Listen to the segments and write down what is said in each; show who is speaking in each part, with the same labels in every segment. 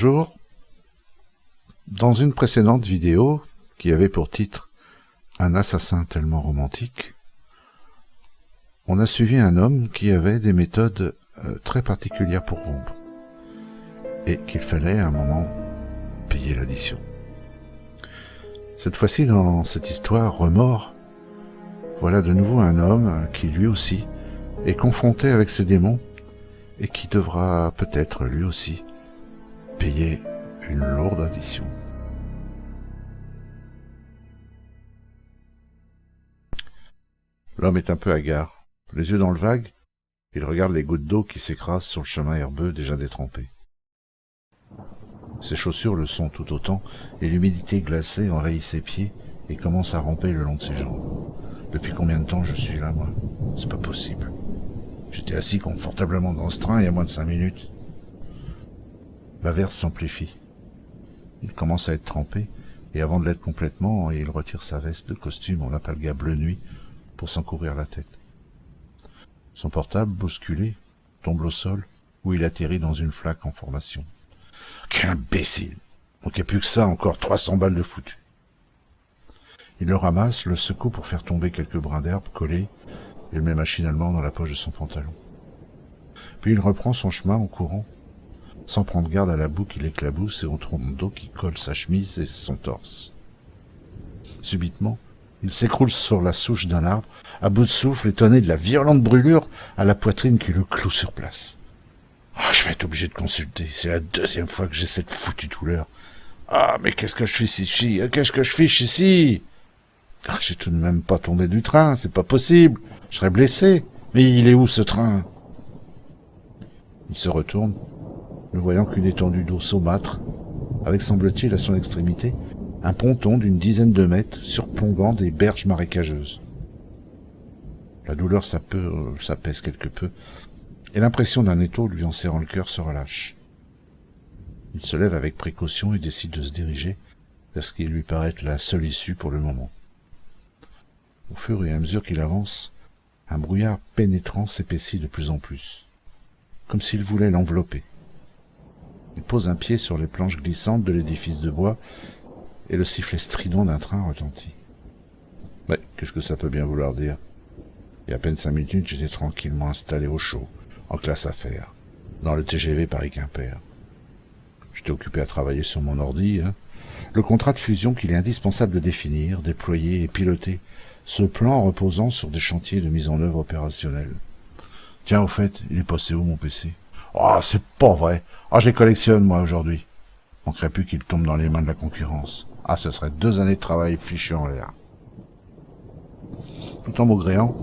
Speaker 1: Bonjour. Dans une précédente vidéo, qui avait pour titre « Un assassin tellement romantique », on a suivi un homme qui avait des méthodes très particulières pour rompre, et qu'il fallait à un moment payer l'addition. Cette fois-ci, dans cette histoire remords, voilà de nouveau un homme qui lui aussi est confronté avec ses démons et qui devra peut-être lui aussi payer une lourde addition. L'homme est un peu hagard, les yeux dans le vague, il regarde les gouttes d'eau qui s'écrasent sur le chemin herbeux déjà détrempé. Ses chaussures le sont tout autant, et l'humidité glacée envahit ses pieds et commence à ramper le long de ses jambes. Depuis combien de temps je suis là, moi? C'est pas possible. J'étais assis confortablement dans ce train il y a moins de 5 minutes. L'averse s'amplifie. Il commence à être trempé, et avant de l'être complètement, il retire sa veste de costume en alpaga bleu nuit pour s'en couvrir la tête. Son portable, bousculé, tombe au sol, où il atterrit dans une flaque en formation. Quel imbécile! Manquait plus que ça, encore 300 balles de foutu. Il le ramasse, le secoue pour faire tomber quelques brins d'herbe collés, et le met machinalement dans la poche de son pantalon. Puis il reprend son chemin en courant, sans prendre garde à la boue qui l'éclabousse et au tronc d'eau qui colle sa chemise et son torse. Subitement, il s'écroule sur la souche d'un arbre, à bout de souffle, étonné de la violente brûlure à la poitrine qui le cloue sur place. Ah, je vais être obligé de consulter, c'est la 2e fois que j'ai cette foutue douleur. Ah, mais qu'est-ce que je fais ici? Qu'est-ce que je fiche ici? Ah, je suis tout de même pas tombé du train, c'est pas possible. Je serais blessé. Mais il est où ce train? Il se retourne, ne voyant qu'une étendue d'eau saumâtre, avec, semble-t-il, à son extrémité, un ponton d'une dizaine de mètres surplombant des berges marécageuses. La douleur s'apaise quelque peu, et l'impression d'un étau lui en serrant le cœur se relâche. Il se lève avec précaution et décide de se diriger vers ce qui lui paraît être la seule issue pour le moment. Au fur et à mesure qu'il avance, un brouillard pénétrant s'épaissit de plus en plus, comme s'il voulait l'envelopper. Il pose un pied sur les planches glissantes de l'édifice de bois, et le sifflet strident d'un train retentit. Mais qu'est-ce que ça peut bien vouloir dire? Il y a à peine 5 minutes, j'étais tranquillement installé au chaud, en classe affaires, dans le TGV Paris-Quimper. J'étais occupé à travailler sur mon ordi, le contrat de fusion qu'il est indispensable de définir, déployer et piloter, ce plan reposant sur des chantiers de mise en œuvre opérationnelle. Tiens, au fait, il est passé où mon PC? Ah, c'est pas vrai. Ah, je les collectionne, moi, aujourd'hui. Manquerait plus qu'il tombe dans les mains de la concurrence. Ah, ce serait 2 années de travail fichues en l'air. Tout en maugréant,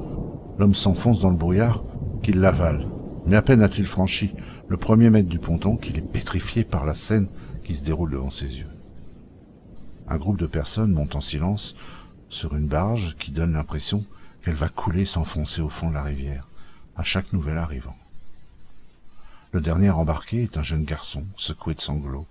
Speaker 1: l'homme s'enfonce dans le brouillard, qu'il l'avale. Mais à peine a-t-il franchi le 1er mètre du ponton qu'il est pétrifié par la scène qui se déroule devant ses yeux. Un groupe de personnes monte en silence sur une barge qui donne l'impression qu'elle va couler et s'enfoncer au fond de la rivière, à chaque nouvel arrivant. Le dernier embarqué est un jeune garçon, secoué de sanglots.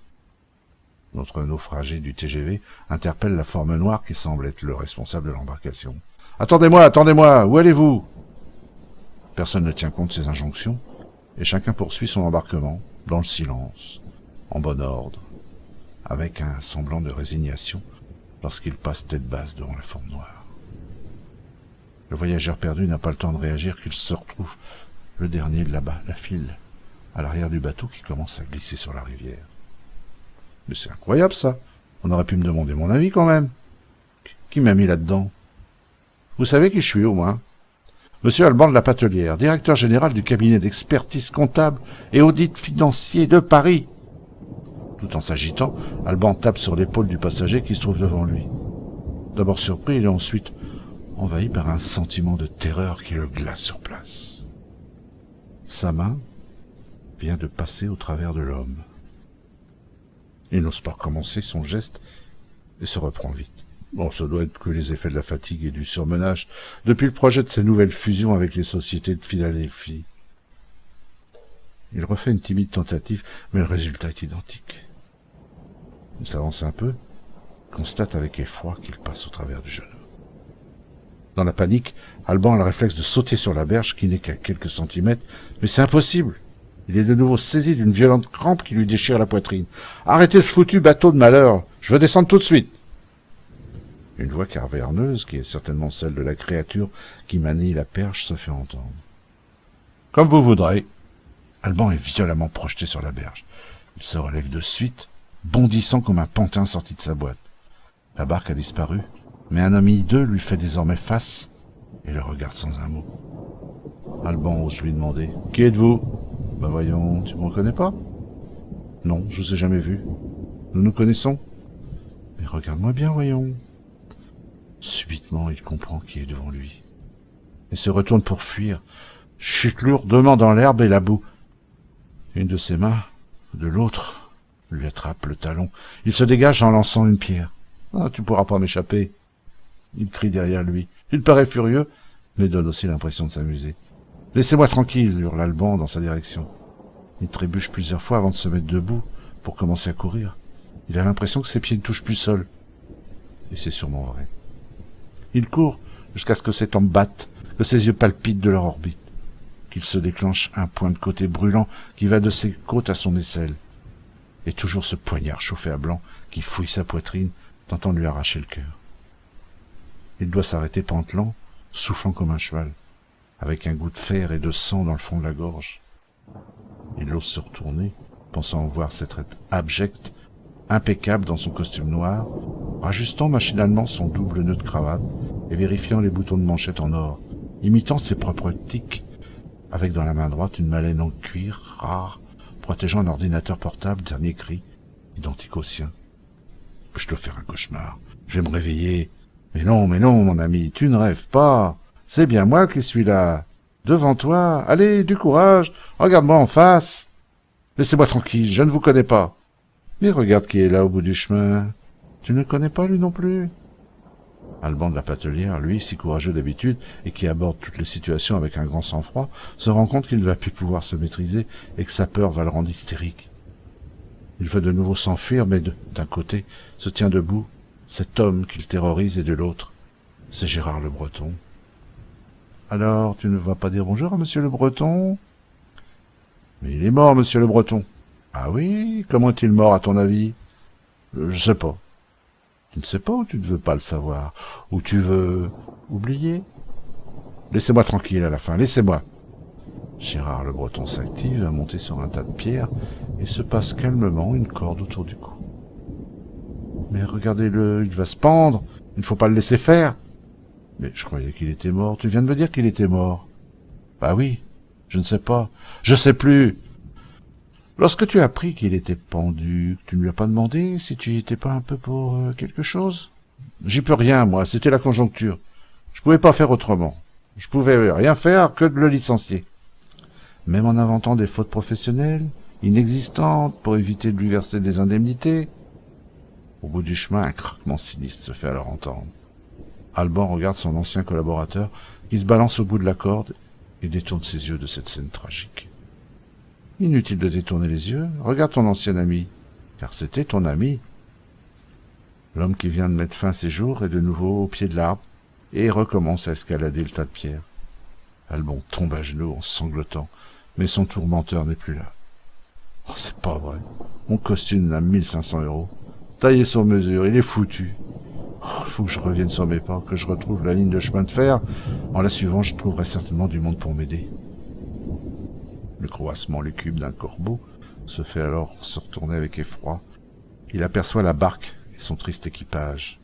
Speaker 1: Notre naufragé du TGV interpelle la forme noire qui semble être le responsable de l'embarcation. « Attendez-moi, où allez-vous » Personne ne tient compte de ses injonctions, et chacun poursuit son embarquement, dans le silence, en bon ordre, avec un semblant de résignation lorsqu'il passe tête basse devant la forme noire. Le voyageur perdu n'a pas le temps de réagir qu'il se retrouve le dernier de là-bas, la file, à l'arrière du bateau qui commence à glisser sur la rivière. Mais c'est incroyable ça, on aurait pu me demander mon avis quand même. Qui m'a mis là-dedans? Vous savez qui je suis au moins? Monsieur Alban de la Patelière, directeur général du cabinet d'expertise comptable et audit financier de Paris. Tout en s'agitant, Alban tape sur l'épaule du passager qui se trouve devant lui. D'abord surpris, il est ensuite envahi par un sentiment de terreur qui le glace sur place. Sa main vient de passer au travers de l'homme. Il n'ose pas recommencer son geste et se reprend vite. Bon, ça doit être que les effets de la fatigue et du surmenage depuis le projet de ses nouvelles fusions avec les sociétés de Philadelphie. Il refait une timide tentative, mais le résultat est identique. Il s'avance un peu, constate avec effroi qu'il passe au travers du jeune homme. Dans la panique, Alban a le réflexe de sauter sur la berge qui n'est qu'à quelques centimètres, mais c'est impossible. Il est de nouveau saisi d'une violente crampe qui lui déchire la poitrine. « Arrêtez ce foutu bateau de malheur. Je veux descendre tout de suite. » Une voix caverneuse, qui est certainement celle de la créature qui manie la perche, se fait entendre. « Comme vous voudrez. » Alban est violemment projeté sur la berge. Il se relève de suite, bondissant comme un pantin sorti de sa boîte. La barque a disparu, mais un homme hideux lui fait désormais face et le regarde sans un mot. Alban ose lui demander « Qui êtes-vous » ? « Ben voyons, tu me reconnais pas ?»« Non, je vous ai jamais vu. Nous nous connaissons ?»« Mais regarde-moi bien, voyons. » Subitement, il comprend qui est devant lui. Et se retourne pour fuir, chute lourdement dans l'herbe et la boue. Une de ses mains, de l'autre, lui attrape le talon. Il se dégage en lançant une pierre. « Ah, tu pourras pas m'échapper !» Il crie derrière lui. Il paraît furieux, mais donne aussi l'impression de s'amuser. « Laissez-moi tranquille !» hurle Alban dans sa direction. Il trébuche plusieurs fois avant de se mettre debout pour commencer à courir. Il a l'impression que ses pieds ne touchent plus sol. Et c'est sûrement vrai. Il court jusqu'à ce que ses tempes battent, que ses yeux palpitent de leur orbite, qu'il se déclenche un point de côté brûlant qui va de ses côtes à son aisselle. Et toujours ce poignard chauffé à blanc qui fouille sa poitrine, tentant de lui arracher le cœur. Il doit s'arrêter pantelant, soufflant comme un cheval, avec un goût de fer et de sang dans le fond de la gorge. Il ose se retourner, pensant voir cette être abjecte, impeccable dans son costume noir, rajustant machinalement son double nœud de cravate et vérifiant les boutons de manchette en or, imitant ses propres tics, avec dans la main droite une mallette en cuir rare, protégeant un ordinateur portable dernier cri, identique au sien. Je dois faire un cauchemar. Je vais me réveiller. Mais non, mon ami, tu ne rêves pas. C'est bien moi qui suis là. Devant toi. Allez, du courage. Regarde-moi en face. Laissez-moi tranquille, je ne vous connais pas. Mais regarde qui est là au bout du chemin. Tu ne le connais pas, lui non plus? Alban de la Patelière, lui, si courageux d'habitude, et qui aborde toutes les situations avec un grand sang-froid, se rend compte qu'il ne va plus pouvoir se maîtriser et que sa peur va le rendre hystérique. Il veut de nouveau s'enfuir, mais d'un côté se tient debout cet homme qu'il terrorise et de l'autre, c'est Gérard le Breton. « Alors, tu ne vas pas dire bonjour à monsieur le Breton ?»« Mais il est mort, monsieur le Breton. »« Ah oui? Comment est-il mort, à ton avis ?»« Je sais pas. »« Tu ne sais pas ou tu ne veux pas le savoir? Ou tu veux oublier ? Laissez-moi tranquille à la fin, laissez-moi. » Gérard le Breton s'active à monter sur un tas de pierres et se passe calmement une corde autour du cou. « Mais regardez-le, il va se pendre, il ne faut pas le laisser faire. »« Mais je croyais qu'il était mort, tu viens de me dire qu'il était mort. »« Bah oui, je ne sais pas, je sais plus. » Lorsque tu as appris qu'il était pendu, tu ne lui as pas demandé si tu y étais pas un peu pour quelque chose? J'y peux rien, moi, c'était la conjoncture. Je pouvais pas faire autrement. Je pouvais rien faire que de le licencier. Même en inventant des fautes professionnelles, inexistantes, pour éviter de lui verser des indemnités. Au bout du chemin, un craquement sinistre se fait alors entendre. Alban regarde son ancien collaborateur, qui se balance au bout de la corde, et détourne ses yeux de cette scène tragique. Inutile de détourner les yeux, regarde ton ancien ami, car c'était ton ami. L'homme qui vient de mettre fin à ses jours est de nouveau au pied de l'arbre, et recommence à escalader le tas de pierres. Alban tombe à genoux en sanglotant, mais son tourmenteur n'est plus là. Oh, c'est pas vrai. Mon costume n'a 1500 €. Taillé sur mesure, il est foutu. Oh, il faut que je revienne sur mes pas, que je retrouve la ligne de chemin de fer. En la suivant, je trouverai certainement du monde pour m'aider. Le croassement lugubre d'un corbeau se fait alors se retourner avec effroi. Il aperçoit la barque et son triste équipage.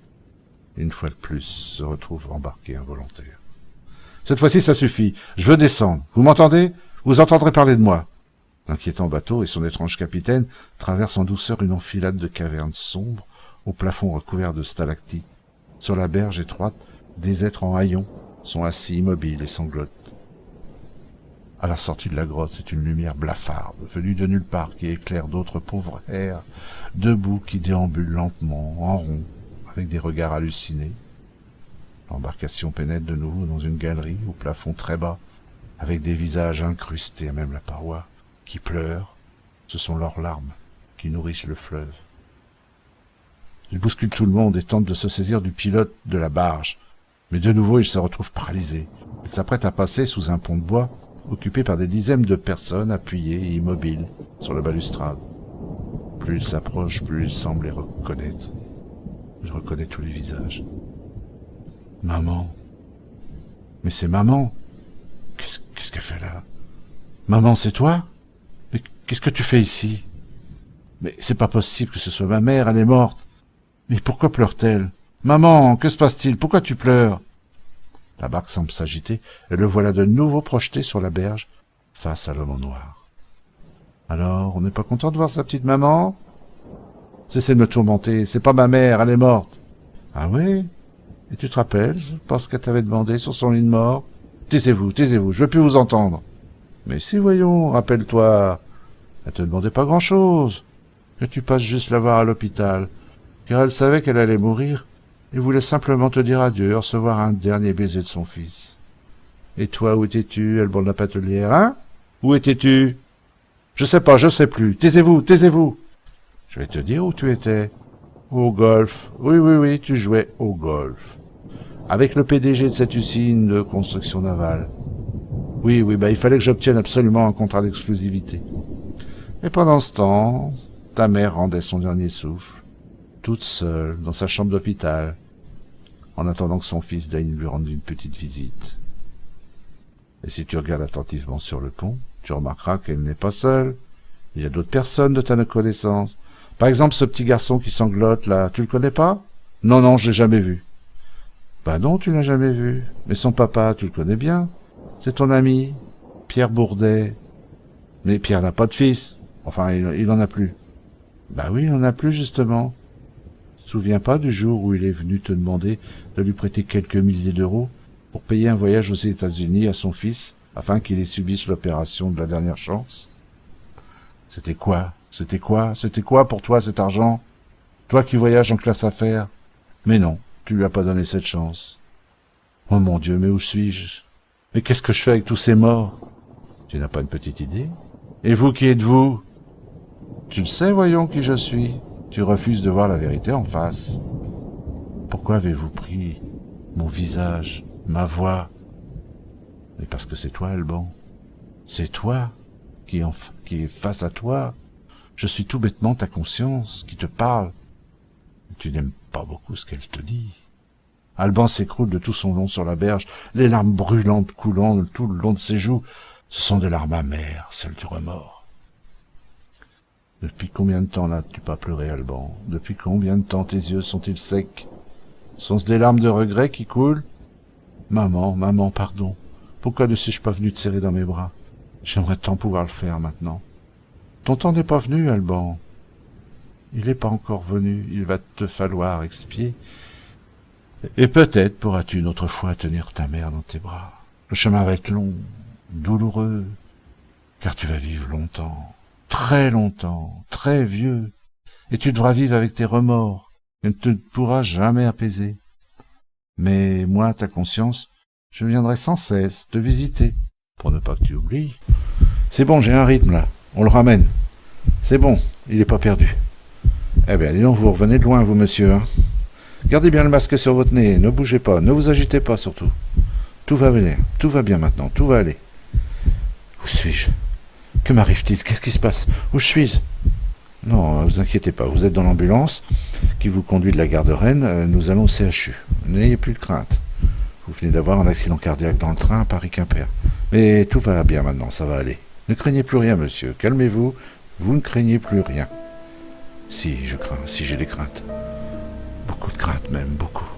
Speaker 1: Une fois de plus, se retrouve embarqué involontaire. Cette fois-ci, ça suffit. Je veux descendre. Vous m'entendez? Vous entendrez parler de moi. L'inquiétant bateau et son étrange capitaine traversent en douceur une enfilade de cavernes sombres, au plafond recouvert de stalactites. Sur la berge étroite, des êtres en haillons sont assis immobiles et sanglotent. À la sortie de la grotte, c'est une lumière blafarde, venue de nulle part, qui éclaire d'autres pauvres hères, debout, qui déambulent lentement, en rond, avec des regards hallucinés. L'embarcation pénètre de nouveau dans une galerie au plafond très bas, avec des visages incrustés à même la paroi, qui pleurent. Ce sont leurs larmes qui nourrissent le fleuve. Ils bousculent tout le monde et tentent de se saisir du pilote de la barge, mais de nouveau ils se retrouvent paralysés. Ils s'apprêtent à passer sous un pont de bois occupé par des dizaines de personnes appuyées et immobiles sur la balustrade. Plus il s'approche, plus il semble les reconnaître. Il reconnaît tous les visages. Maman. Mais c'est maman. Qu'est-ce qu'elle fait là? Maman, c'est toi? Mais qu'est-ce que tu fais ici? Mais c'est pas possible que ce soit ma mère, elle est morte. Mais pourquoi pleure-t-elle? Maman, que se passe-t-il? Pourquoi tu pleures? La barque semble s'agiter, et le voilà de nouveau projeté sur la berge, face à l'homme en noir. Alors, on n'est pas content de voir sa petite maman? Cessez de me tourmenter, c'est pas ma mère, elle est morte. Ah oui? Et tu te rappelles, parce qu'elle t'avait demandé sur son lit de mort? Taisez-vous, je veux plus vous entendre. Mais si, voyons, rappelle-toi, elle te demandait pas grand-chose, que tu passes juste la voir à l'hôpital, car elle savait qu'elle allait mourir, et voulait simplement te dire adieu, recevoir un dernier baiser de son fils. Et toi, où étais-tu, Alban de la Patelière, hein? Où étais-tu? Je sais pas, je sais plus. Taisez-vous. Je vais te dire où tu étais. Au golf. Oui, tu jouais au golf. Avec le PDG de cette usine de construction navale. Oui, il fallait que j'obtienne absolument un contrat d'exclusivité. Et pendant ce temps, ta mère rendait son dernier souffle, toute seule, dans sa chambre d'hôpital, en attendant que son fils daigne lui rendre une petite visite. Et si tu regardes attentivement sur le pont, tu remarqueras qu'elle n'est pas seule. Il y a d'autres personnes de ta connaissance. Par exemple, ce petit garçon qui sanglote, là, tu le connais pas? Non, je l'ai jamais vu. Bah non, tu l'as jamais vu. Mais son papa, tu le connais bien. C'est ton ami, Pierre Bourdet. Mais Pierre n'a pas de fils. Enfin, il en a plus. Bah oui, il en a plus, justement. Tu te souviens pas du jour où il est venu te demander de lui prêter quelques milliers d'euros pour payer un voyage aux États-Unis à son fils, afin qu'il ait subisse l'opération de la dernière chance? C'était quoi pour toi cet argent? Toi qui voyages en classe affaires? Mais non, tu lui as pas donné cette chance. Oh mon Dieu, mais où suis-je? Mais qu'est-ce que je fais avec tous ces morts? Tu n'as pas une petite idée? Et vous, qui êtes-vous? Tu le sais, voyons qui je suis. Tu refuses de voir la vérité en face. Pourquoi avez-vous pris mon visage, ma voix? Mais parce que c'est toi, Alban. C'est toi qui est face à toi. Je suis tout bêtement ta conscience qui te parle. Tu n'aimes pas beaucoup ce qu'elle te dit. Alban s'écroule de tout son long sur la berge, les larmes brûlantes coulant tout le long de ses joues. Ce sont des larmes amères, celles du remords. Depuis combien de temps n'as-tu pas pleuré, Alban? Depuis combien de temps tes yeux sont-ils secs? Sont-ce des larmes de regret qui coulent? Maman, pardon. Pourquoi ne suis-je pas venu te serrer dans mes bras? J'aimerais tant pouvoir le faire maintenant. Ton temps n'est pas venu, Alban. Il n'est pas encore venu. Il va te falloir expier. Et peut-être pourras-tu une autre fois tenir ta mère dans tes bras. Le chemin va être long, douloureux, car tu vas vivre longtemps, très vieux, et tu devras vivre avec tes remords, et ne te pourras jamais apaiser. Mais moi, ta conscience, je viendrai sans cesse te visiter, pour ne pas que tu oublies. C'est bon, j'ai un rythme là, on le ramène. C'est bon, il n'est pas perdu. Eh bien, dis donc, vous revenez de loin, vous, monsieur, hein. Gardez bien le masque sur votre nez, ne bougez pas, ne vous agitez pas surtout. Tout va bien maintenant, tout va aller. Où suis-je? Que m'arrive-t-il? Qu'est-ce qui se passe? Où suis-je? Non, vous inquiétez pas, vous êtes dans l'ambulance qui vous conduit de la gare de Rennes, nous allons au CHU. N'ayez plus de crainte. Vous venez d'avoir un accident cardiaque dans le train à Paris-Quimper. Mais tout va bien maintenant, ça va aller. Ne craignez plus rien, monsieur, calmez-vous, vous ne craignez plus rien. Si, je crains, si j'ai des craintes. Beaucoup de craintes même, beaucoup.